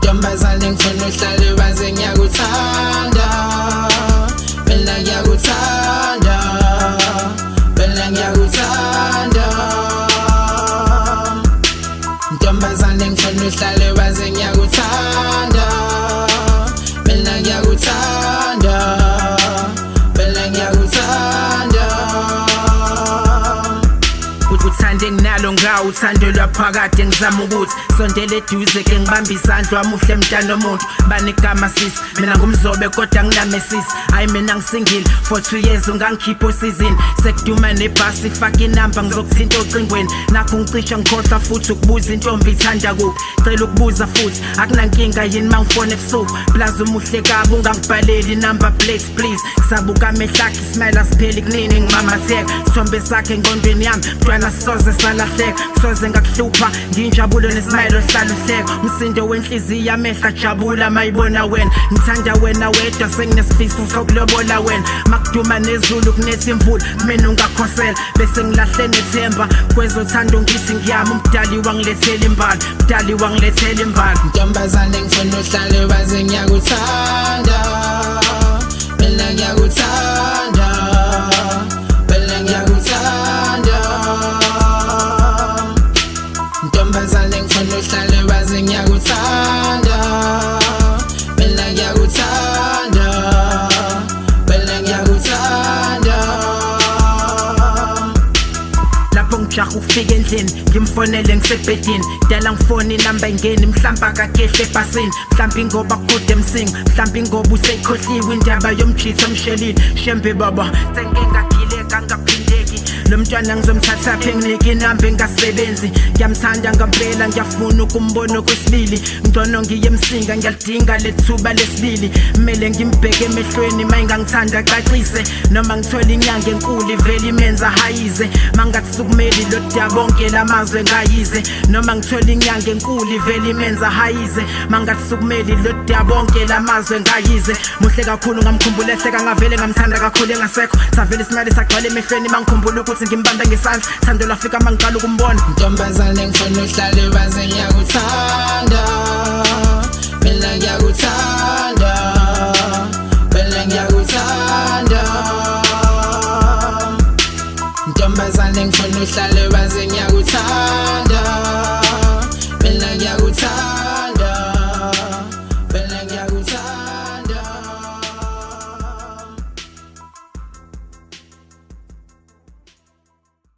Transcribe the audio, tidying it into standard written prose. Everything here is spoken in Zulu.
Ntombazane ngifuna uhlale wazi ngiyakuthanda, mina ngiyakuthanda, mina ngiyakuthanda. Ntombazane ngifuna uhlale wazi ngiyakuthanda, mina ngiyakuthanda, mina ngiyakuthanda. Uthande nginalo ngawo uthando lwaphakade ngizama ukuthi sondele eduze ke ngibambe izandla wamuhle mntana omuntu banegama sisi mina ngumzobe kodwa nginamesisi hayi mina ngisingile for 2 years ungangikhipha osizini sekuduma nebhasi ifaka inamba ngizokuthinta ocingweni nakho ngicisha ngikhohlwa futhi ukubuza intombi ithanda kuphi cela ukubuza futhi akunankinga yini mangifone ebusuku plaza umuhle kabi ungangibhaleli number plate please sabuka amehlakhe ismail asipheli kunini ngimamatheka sithombe sakhe engqondweni yami mntwana soze salahleka soze ngakuhlupha nginjabulo nesmile ohlala uhleka umsindo wenhliziyo amehla jabula mayibona wena ngithanda wena wedwa senginesifiso sokulobola wena makuduma nezulu kunethi imvula mina ungakhosela bese ngilahle nethemba kwezothando ngithi ngiyami umdali wangilethela imbali umdali wangilethela imbali. Ntombazane ngifuna uhlale wazi ngiyakuthanda, mina ngiyakuthanda, mina ngiyakuthanda. Ntombazane ngifuna uhlale wazi ngiyakuthanda, mina ngiyakuthanda, mina ngiyakuthanda. Lapho ngijaha ukufika endlini ngimfonele ngisebhedini dala ngifone inamba ingeni mhlamba akakehle ebhasini mhlawumbe ingoba kude emsinga mhlawumbe ingoba useyikhohliwe indaba yomjitho omshelile shembe baba sengengagileka ngaphindeki lo mntwana ngizomthatha phi nginike inamba engasebenzi ngiyamthanda ngempela ngiyafuna ukumbona okwesibili ngcono ngiye emsinga ngiyalidinga lethuba lesibili kumele ngimbheke emehlweni mayingangithanda acacise noma ngithola inyanga enkulu ivele imenza hayize mangathi sukumeli lo dabonke lamazwe ngayize noma ngithola inyanga enkulu ivele imenza hayize mangathi sukumeli lo dabonke lamazwe ngayize muhle kakhulu ngamkhumbula ehleka ngavele ngamthanda kakhulu engasekho savele isimali sagcwala emehlweni mangikhumbula ukuthi ngimbamba ngesandla thando lafika mangiqala ukumbona. Ntombazane ngifuna uhlale wazi ngiyakuthanda, mina ngiyakuthanda, mina ngiyakuthanda. Ntombazane ngifuna uhlale wazi ngiyakuthanda.